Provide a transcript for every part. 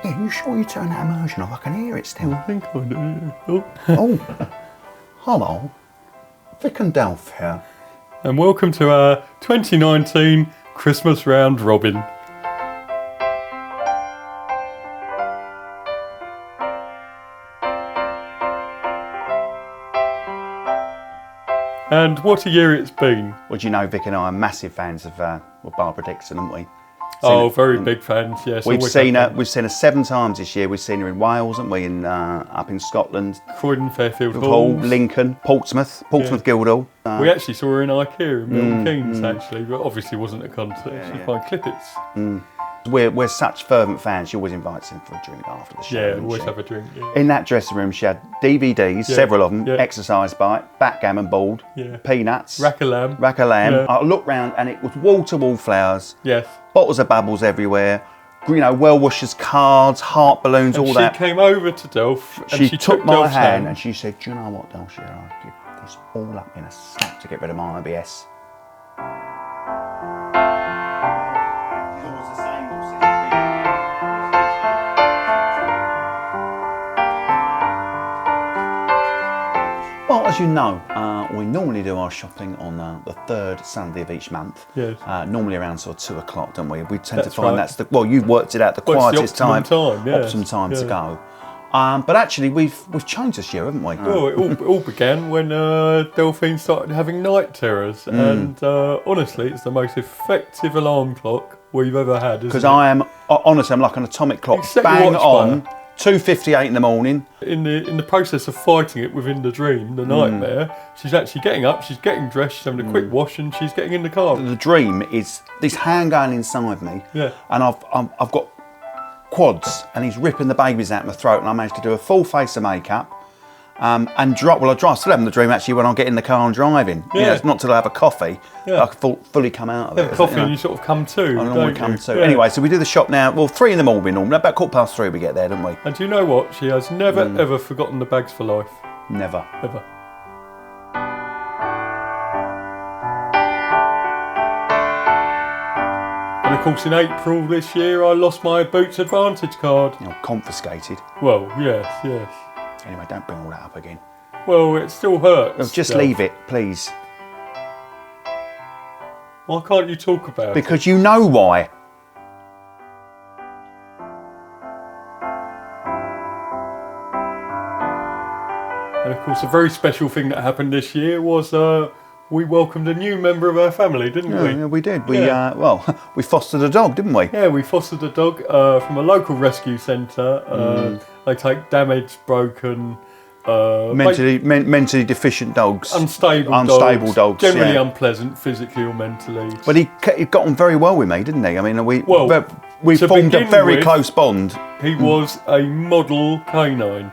Yeah, you sure you turn that immersion off? I can hear it still. I think I do. Oh. Oh, hello. Vic and Delph here. And welcome to our 2019 Christmas Round Robin. And what a year it's been. Well, do you know, Vic and I are massive fans of Barbara Dixon, aren't we? Very big fans, yes. We've seen her 7 times this year. We've seen her in Wales, haven't we? Up in Scotland. Croydon, Fairfield Hall, Halls. Lincoln, Portsmouth, Guildhall. We actually saw her in IKEA in Milton Keynes, actually, but obviously wasn't a concert. She was buying clippets. We're such fervent fans. She always invites him for a drink after the show. Yeah, always have a drink. Yeah. In that dressing room, she had DVDs, several of them, exercise bike, backgammon board, peanuts, rack of lamb. Yeah. I looked round and it was wall-to-wall flowers. Yes. Bottles of bubbles everywhere. You know, well-wishers, cards, heart balloons, all that. She came over to Delph and she took my Delph's hand and she said, "Do you know what, Delph? I'll give this all up in a snap to get rid of my IBS." Well, as you know, we normally do our shopping on the 3rd Sunday of each month. Yes. Normally around sort of 2 o'clock, don't we? We tend to find that's the, well, you've worked it out, the quietest time optimum time to go. But actually, we've changed this year, haven't we? Well, it all began when Delphine started having night terrors, and honestly, it's the most effective alarm clock we've ever had. Because I'm like an atomic clock, bang on. 2:58 in the morning. In the process of fighting it within the dream, the nightmare, she's actually getting up, she's getting dressed, she's having a quick wash, and she's getting in the car. The dream is this hand going inside me, and I've got quads, and he's ripping the babies out of my throat, and I managed to do a full face of makeup, and still having the dream actually when I get in the car and driving. Yeah. You know, it's not till I have a coffee I can fully come out of it. Have a coffee and you sort of come to. I normally come to. Anyway, so we do the shop now. Well, 3 in the morning, normally about 3:15 we get there, don't we? And do you know what? She has never ever forgotten the bags for life. Never. Ever. And of course, in April this year, I lost my Boots Advantage card. You know, confiscated. Well, yes. Anyway, don't bring all that up again. Well, it still hurts. Just leave it, please. Why can't you talk about it? Because you know why. And of course, a very special thing that happened this year was we welcomed a new member of our family, didn't we? Yeah, we did. We fostered a dog, didn't we? Yeah, we fostered a dog from a local rescue centre. They take damaged, broken, mentally deficient dogs, unstable dogs, generally unpleasant, physically or mentally. But he got on very well with me, didn't he? I mean, we formed a very close bond. He was a model canine.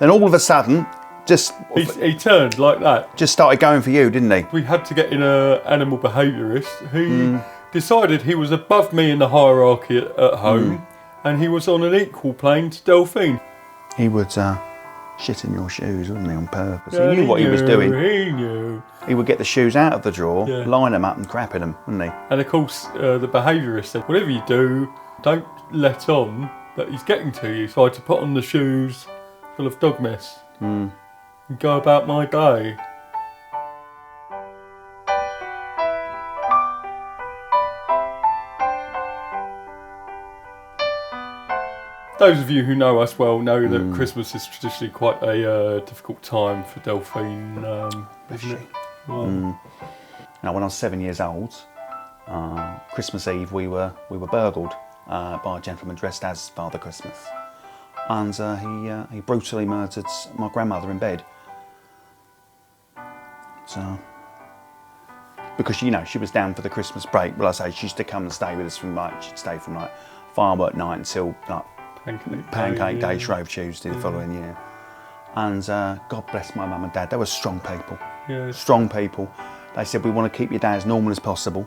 Then all of a sudden, he turned like that. Just started going for you, didn't he? We had to get in an animal behaviourist who decided he was above me in the hierarchy at home, and he was on an equal plane to Delphine. He would shit in your shoes, wouldn't he, on purpose? Yeah, he knew what he was doing. He knew. He would get the shoes out of the drawer, line them up and crap in them, wouldn't he? And of course, the behaviourist said, whatever you do, don't let on that he's getting to you. So I had to put on the shoes full of dog mess and go about my day. Those of you who know us well know that Christmas is traditionally quite a difficult time for Delphine, isn't it? Well, Now, when I was 7 years old, Christmas Eve we were burgled by a gentleman dressed as Father Christmas, and he brutally murdered my grandmother in bed. So, because she was down for the Christmas break. Well, I say she used to come and stay with us she'd stay from firework night until Pancake Day, Shrove Tuesday the following year. And God bless my mum and dad. They were strong people. Yeah. Strong people. They said, we want to keep your day as normal as possible.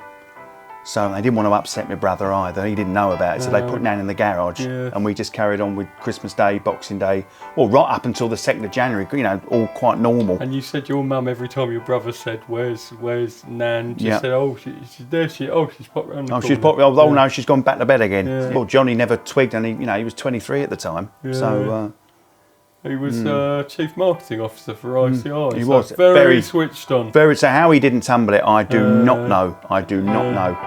So they didn't want to upset my brother either. He didn't know about it, so they put Nan in the garage, Yeah. and we just carried on with Christmas Day, Boxing Day, well, right up until the 2nd of January. You know, all quite normal. And you said your mum, every time your brother said, "Where's Nan?" Just Yeah. said, "Oh, she's there. She's popped round the Oh, corner." she's probably. Oh no, she's gone back to bed again. Yeah. Well, Johnny never twigged, and he was 23 at the time. Yeah. So he was chief marketing officer for ICI. He so was very switched on. so how he didn't tumble it, I do not know. I do not know.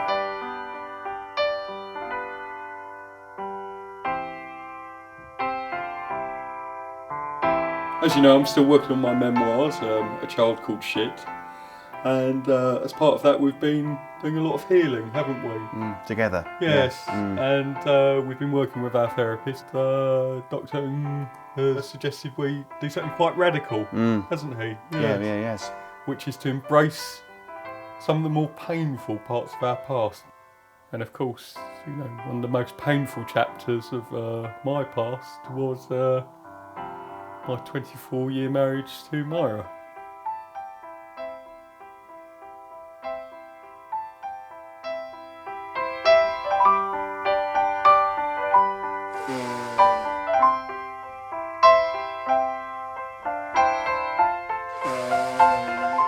As you know, I'm still working on my memoirs, A Child Called Shit. And as part of that, we've been doing a lot of healing, haven't we? Together. Yes. Yeah. And we've been working with our therapist. Dr. Ng has suggested we do something quite radical, hasn't he? Yes. Which is to embrace some of the more painful parts of our past. And of course, you know, one of the most painful chapters of my past was my 24-year marriage to Myra.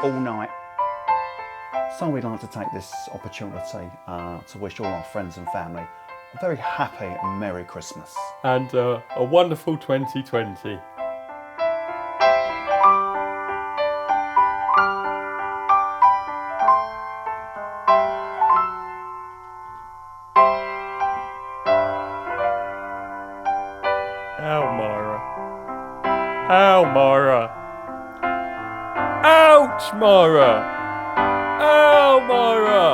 All night. So we'd like to take this opportunity to wish all our friends and family a very happy and Merry Christmas. And a wonderful 2020. Ow, Myra. Ow, Myra. Ouch, Myra. Ow, Myra.